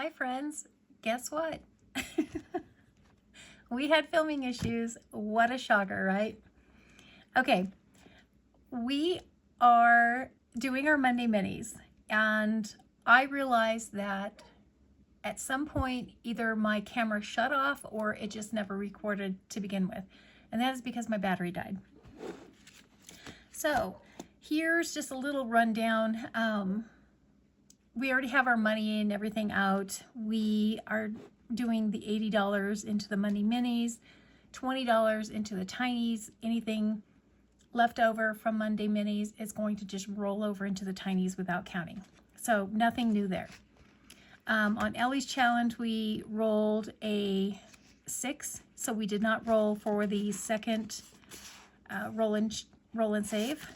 Hi friends, guess what? We had filming issues. What a shocker, right? Okay, we are doing our Monday minis, and I realized that at some point either my camera shut off or it just never recorded to begin with, and that is because my battery died. So here's just a little rundown. We already have our money and everything out. We are doing the $80 into the Monday minis, $20 into the tinies. Anything left over from Monday minis is going to just roll over into the tinies without counting. So nothing new there. On Ellie's challenge, we rolled a 6, so we did not roll for the second roll and save.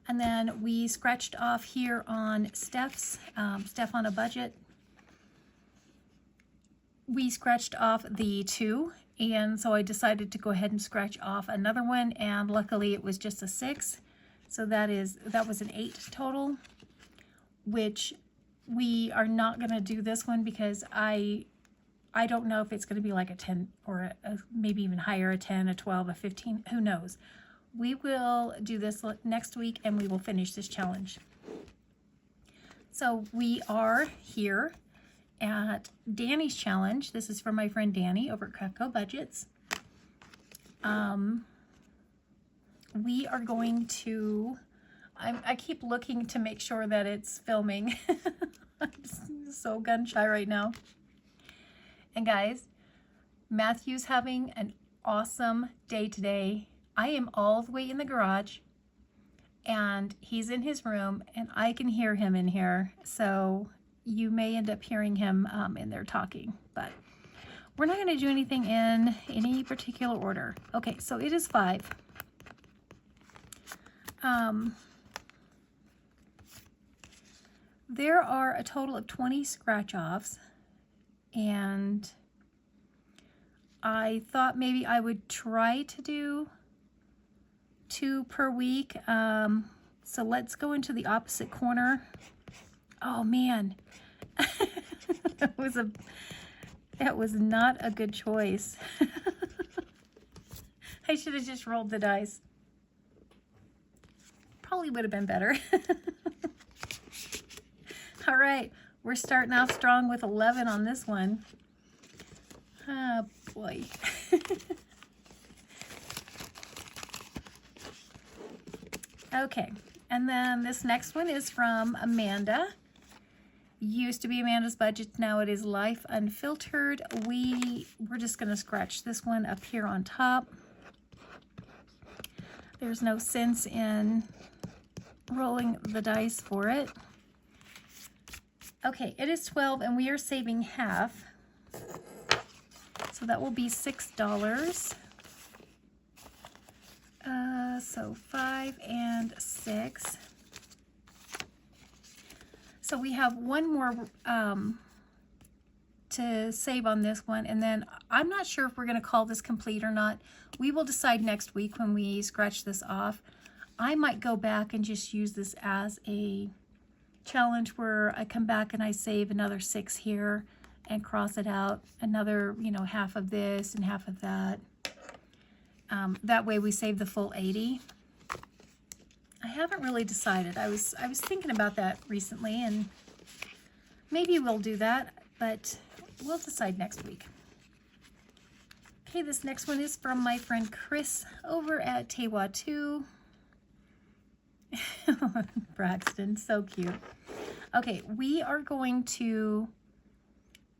And then we scratched off here on Steph's, Steph on a budget. We scratched off the 2, and so I decided to go ahead and scratch off another one, and luckily it was just a 6. So that was an 8 total, which we are not going to do this one because I don't know if it's going to be like a 10 or maybe even higher, a 10, a 12, a 15, who knows. We will do this next week and we will finish this challenge. So we are here at Danny's challenge. This is from my friend Danny over at KoFi Budgets. We are going to, I keep looking to make sure that it's filming. I'm so gun shy right now. And guys, Matthew's having an awesome day today. I am all the way in the garage and he's in his room and I can hear him in here. So you may end up hearing him in there talking, but we're not going to do anything in any particular order. Okay, so it is 5. There are a total of 20 scratch offs, and I thought maybe I would try to do 2 per week. So let's go into the opposite corner. Oh man, that was not a good choice. I should have just rolled the dice. Probably would have been better. All right, we're starting off strong with 11 on this one. Oh boy. Okay, and then this next one is from Amanda. Used to be Amanda's budget, now it is Life Unfiltered. We're just going to scratch this one up here on top. There's no sense in rolling the dice for it. Okay, it is 12 and we are saving half. So that will be $6. So 5 and 6. So we have one more to save on this one, and then I'm not sure if we're going to call this complete or not. We will decide next week when we scratch this off. I might go back and just use this as a challenge where I come back and I save another 6 here and cross it out, another, half of this and half of that. That way we save the full 80. I haven't really decided. I was thinking about that recently, and maybe we'll do that, but we'll decide next week. Okay, this next one is from my friend Chris over at Tewa2. Braxton, so cute. Okay, we are going to,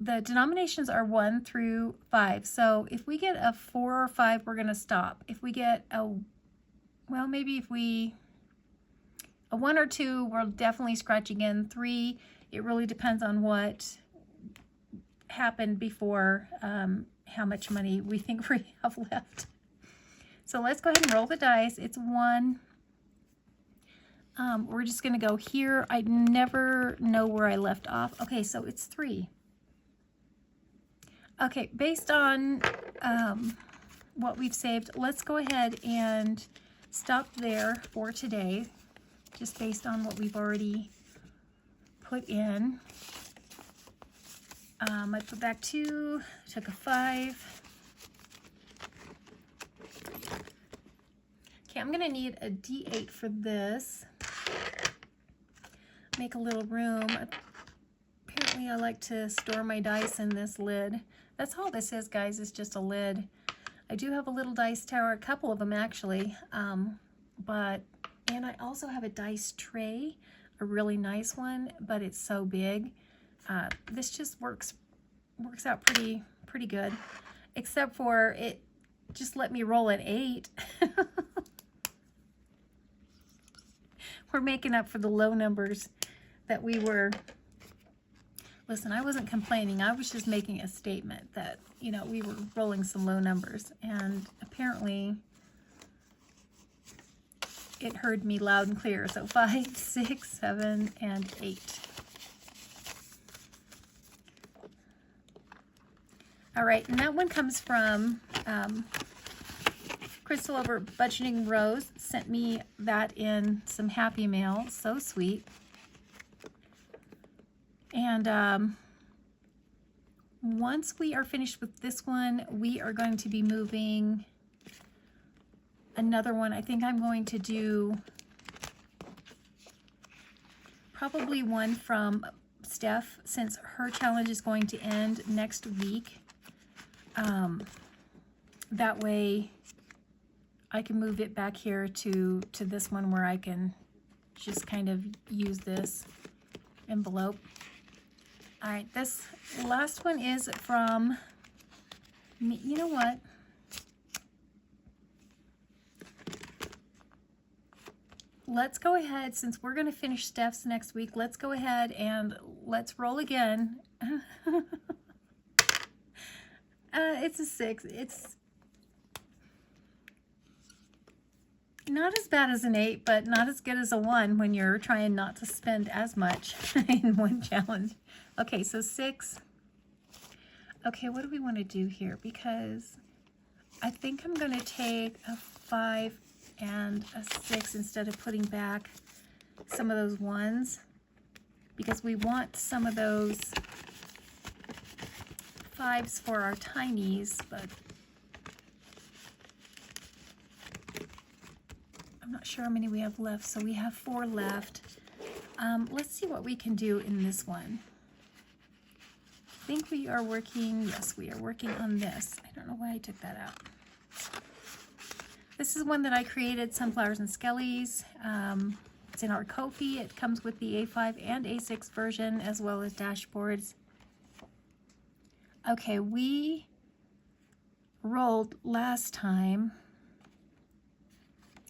the denominations are 1 through 5. So if we get a 4 or 5, we're going to stop. If we get a 1 or 2, we're definitely scratching in. 3, it really depends on what happened before, how much money we think we have left. So let's go ahead and roll the dice. It's 1. We're just going to go here. I never know where I left off. Okay, so it's 3. Okay, based on what we've saved, let's go ahead and stop there for today, just based on what we've already put in. I put back 2, took a 5. Okay, I'm gonna need a D8 for this. Make a little room. Apparently I like to store my dice in this lid. That's all this is, guys, is just a lid. I do have a little dice tower, a couple of them actually, and I also have a dice tray, a really nice one, but it's so big. This just works out pretty good, except for it just let me roll an 8. We're making up for the low numbers that we were. Listen, I wasn't complaining. I was just making a statement that, you know, we were rolling some low numbers, and apparently it heard me loud and clear. So 5, 6, 7, and 8. All right, and that one comes from Crystal over Budgeting Rose. Sent me that in some Happy Mail. So sweet. And once we are finished with this one, we are going to be moving another one. I think I'm going to do probably one from Steph, since her challenge is going to end next week. That way I can move it back here to this one where I can just kind of use this envelope. All right, this last one is from me. You know what? Let's go ahead, since we're going to finish Steph's next week, let's go ahead and let's roll again. It's a 6. It's not as bad as an 8, but not as good as a 1 when you're trying not to spend as much in one challenge. Okay, so 6. Okay, what do we want to do here? Because I think I'm going to take a 5 and a 6 instead of putting back some of those 1s, because we want some of those 5s for our tinies, but I'm not sure how many we have left. So we have 4 left. Let's see what we can do in this one. I think we are working, yes, we are working on this. I don't know why I took that out. This is one that I created, Sunflowers and Skellies. It's in our KoFi. It comes with the A5 and A6 version, as well as dashboards. Okay, we rolled last time.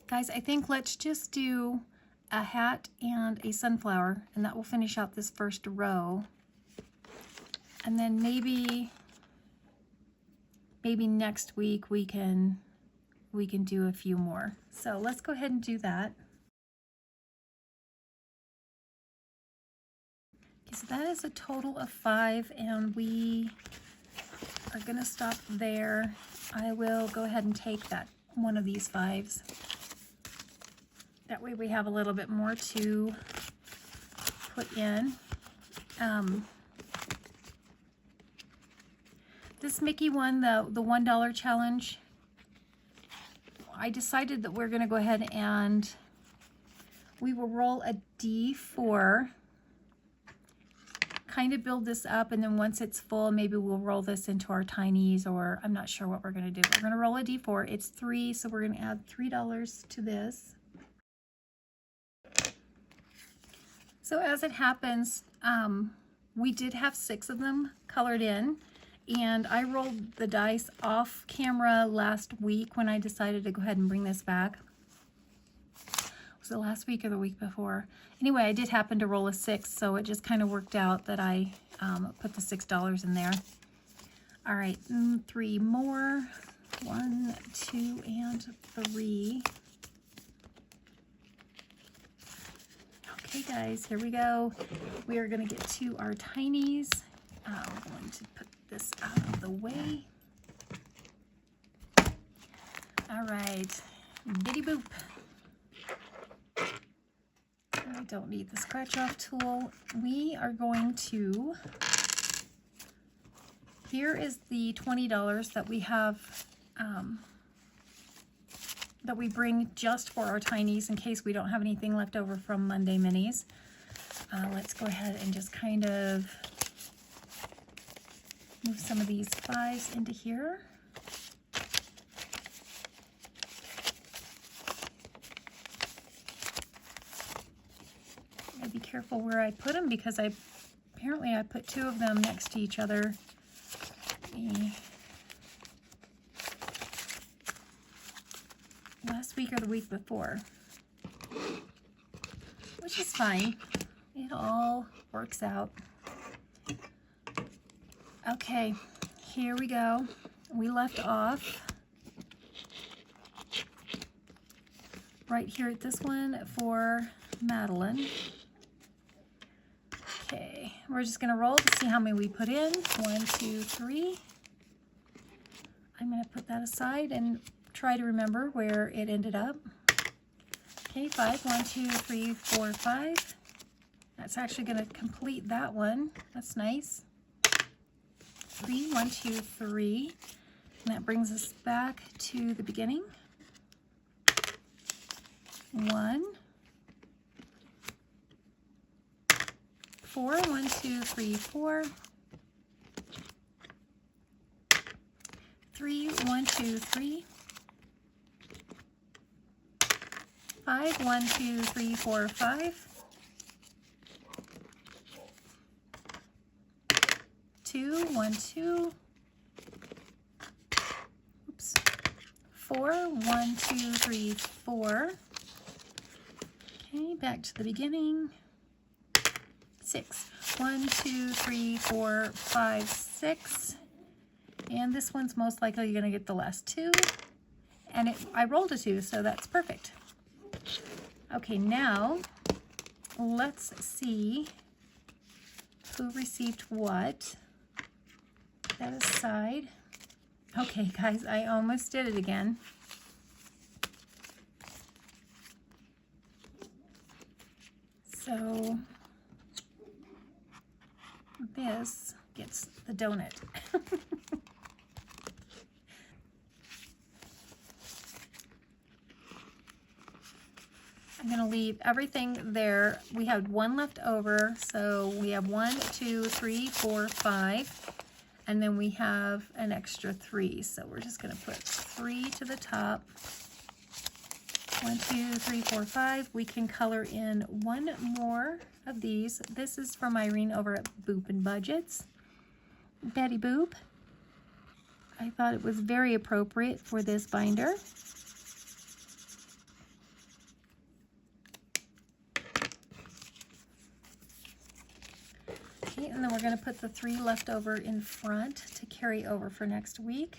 Guys, I think let's just do a hat and a sunflower, and that will finish out this first row. And then maybe next week we can do a few more. So let's go ahead and do that. Okay, so that is a total of 5, and we are gonna stop there. I will go ahead and take that one of these 5s. That way we have a little bit more to put in. This Mickey one, the $1 challenge, I decided that we're going to go ahead and we will roll a D4, kind of build this up, and then once it's full, maybe we'll roll this into our tinies, or I'm not sure what we're going to do. We're going to roll a D4. It's 3, so we're going to add $3 to this. So as it happens, we did have 6 of them colored in, and I rolled the dice off camera last week when I decided to go ahead and bring this back. Was it last week or the week before? Anyway, I did happen to roll a 6, so it just kind of worked out that I put the $6 in there. All right, 3 more. 1, 2, and 3. Okay, guys, here we go. We are going to get to our tinies. We're going to put this out of the way. All right, bitty boop. I don't need the scratch off tool. We are going to Here is the $20 that we have, that we bring just for our tinies in case we don't have anything left over from Monday minis. Let's go ahead and just kind of move some of these 5s into here. Be careful where I put them because apparently I put 2 of them next to each other. Last week or the week before, which is fine. It all works out. Okay, here we go. We left off right here at this one for Madeline. Okay, we're just going to roll to see how many we put in. 1, 2, 3. I'm going to put that aside and try to remember where it ended up. Okay, 5. 1, 2, 3, 4, 5. That's actually going to complete that one. That's nice. 3, 1, 2, 3. And that brings us back to the beginning. 1. 4, 1, 2, 3, 4. 3, 1, 2, 3. 5, 1, 2, 3, 4, 5. 2, 1, 2. Oops. 4, 1, 2, 3, 4. Okay, back to the beginning. 6. 1, 2, 3, 4, 5, 6. And this one's most likely going to get the last 2. And I rolled a 2, so that's perfect. Okay, now let's see who received what. That aside. Okay, guys, I almost did it again. So this gets the donut. I'm going to leave everything there. We had 1 left over, so we have 1, 2, 3, 4, 5, and then we have an extra 3. So we're just going to put 3 to the top. 1, 2, 3, 4, 5. We can color in 1 more of these. This is from Irene over at Boop and Budgets. Betty Boop. I thought it was very appropriate for this binder. Okay, and then we're going to put the 3 left over in front to carry over for next week.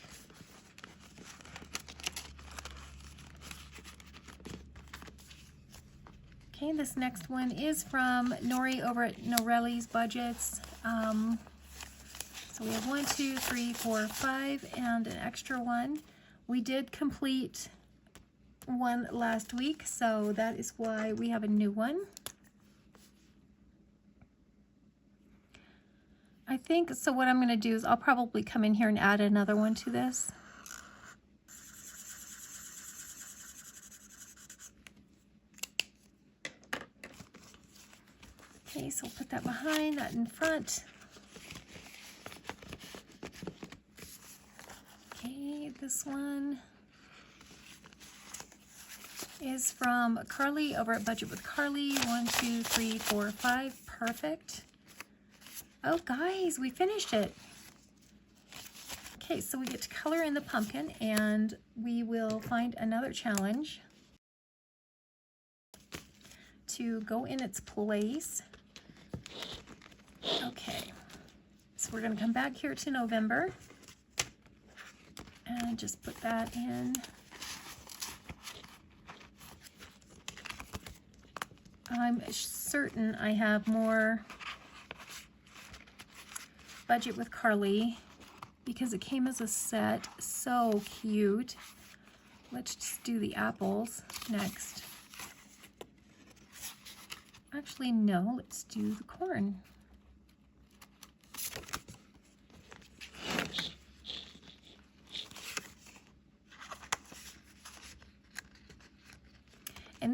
Okay, this next one is from Nori over at Norelli's Budgets. So we have 1, 2, 3, 4, 5, and an extra 1. We did complete 1 last week, so that is why we have a new one. I think, so what I'm going to do is I'll probably come in here and add another one to this. Okay, so we'll put that behind, that in front. Okay, this one is from Carly over at Budget with Carly. 1, 2, 3, 4, 5. Perfect. Oh, guys, we finished it. Okay, so we get to color in the pumpkin, and we will find another challenge to go in its place. Okay, so we're going to come back here to November and just put that in. I'm certain I have more Budget with Carly because it came as a set. So cute. Let's just do the apples next. Actually, no, let's do the corn.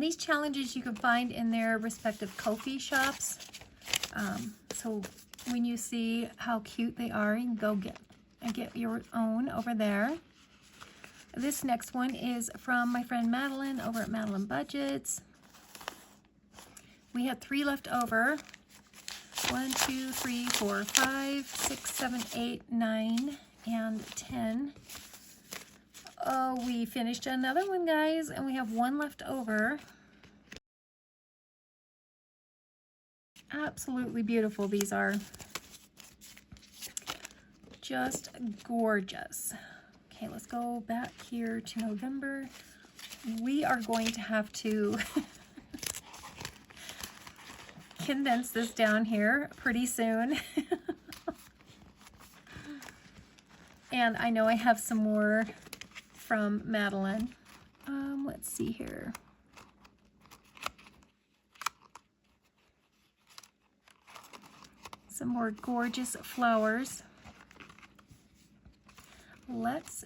these challenges you can find in their respective KoFi shops. So when you see how cute they are, you can go get your own over there. This next one is from my friend Madeline over at Madeline Budgets. We had 3 left over. 1, 2, 3, 4, 5, 6, 7, 8, 9, and 10. Oh, we finished another one, guys, and we have 1 left over. Absolutely beautiful these are. Just gorgeous. Okay, let's go back here to November. We are going to have to condense this down here pretty soon. And I know I have some more from Madeline. Let's see here. Some more gorgeous flowers. Let's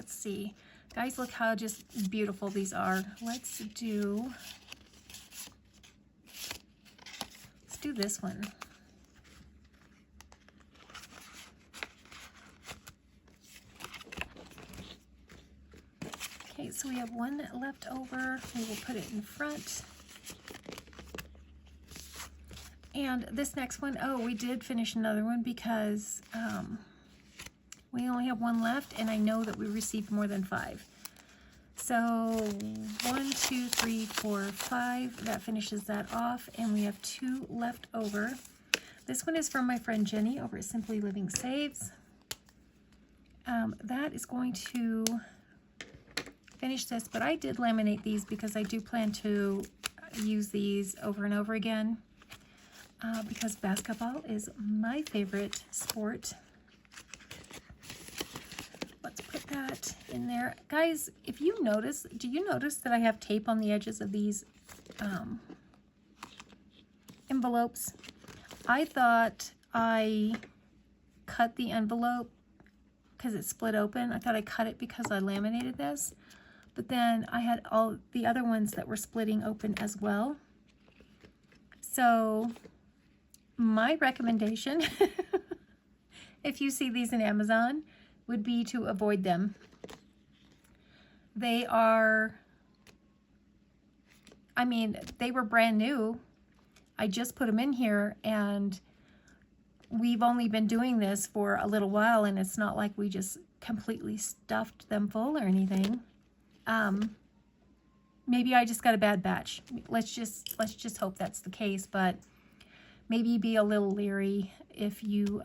see. Guys, look how just beautiful these are. Let's do this one. Okay, so we have 1 left over. We will put it in front. And this next one, oh, we did finish another one because we only have 1 left, and I know that we received more than 5. So 1, 2, 3, 4, 5, that finishes that off, and we have 2 left over. This one is from my friend Jenny over at Simply Living Saves. That is going to finish this, but I did laminate these because I do plan to use these over and over again because basketball is my favorite sport. Let's put that in there. Guys, if you notice, do you notice that I have tape on the edges of these envelopes? I thought I cut the envelope because it split open. I thought I cut it because I laminated this, but then I had all the other ones that were splitting open as well. So my recommendation, if you see these in Amazon, would be to avoid them. They are, I mean, they were brand new. I just put them in here, and we've only been doing this for a little while, and it's not like we just completely stuffed them full or anything. Maybe I just got a bad batch. Let's just hope that's the case, but maybe be a little leery if you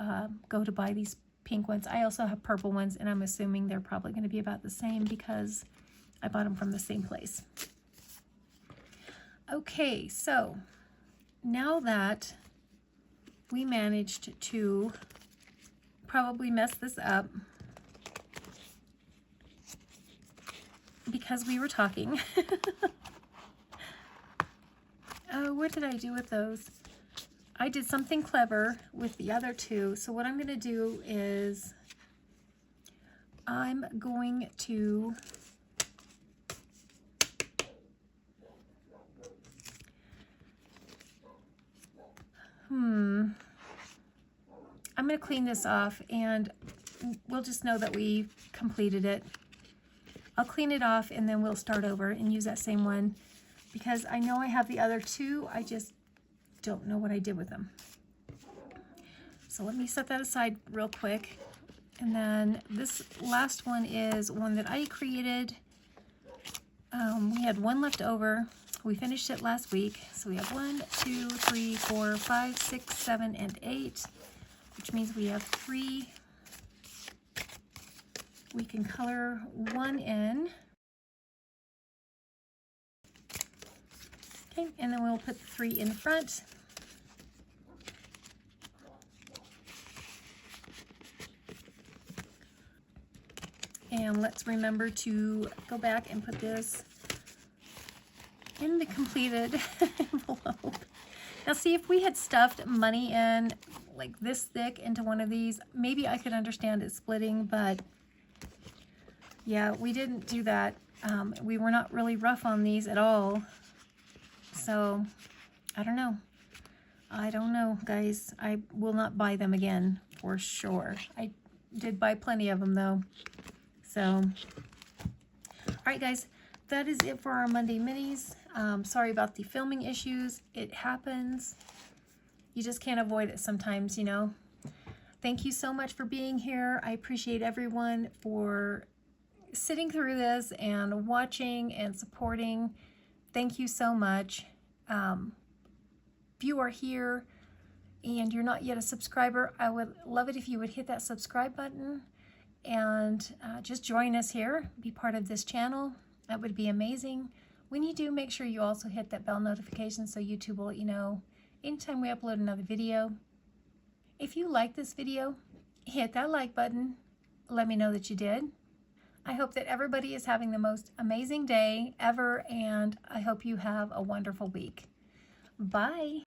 go to buy these pink ones. I also have purple ones, and I'm assuming they're probably going to be about the same because I bought them from the same place. Okay, so now that we managed to probably mess this up because we were talking. Oh, what did I do with those? I did something clever with the other 2. So what I'm going to do is I'm going to I'm going to clean this off, and we'll just know that we completed it. I'll clean it off, and then we'll start over and use that same one because I know I have the other 2. I just don't know what I did with them. So let me set that aside real quick. And then this last one is one that I created. We had 1 left over. We finished it last week. So we have 1, 2, 3, 4, 5, 6, 7, and 8, which means we have 3. We can color 1 in. Okay, and then we'll put the 3 in front. And let's remember to go back and put this in the completed envelope. Now see, if we had stuffed money in like this thick into one of these, maybe I could understand it splitting, but yeah, we didn't do that. We were not really rough on these at all. So, I don't know. I don't know, guys. I will not buy them again, for sure. I did buy plenty of them, though. So, all right, guys. That is it for our Monday minis. Sorry about the filming issues. It happens. You just can't avoid it sometimes, you know. Thank you so much for being here. I appreciate everyone for sitting through this and watching and supporting. Thank you so much. If you are here and you're not yet a subscriber, I would love it if you would hit that subscribe button and just join us here, be part of this channel. That would be amazing. When you do, make sure you also hit that bell notification so YouTube will let you know anytime we upload another video. If you like this video, hit that like button. Let me know that you did. I hope that everybody is having the most amazing day ever, and I hope you have a wonderful week. Bye.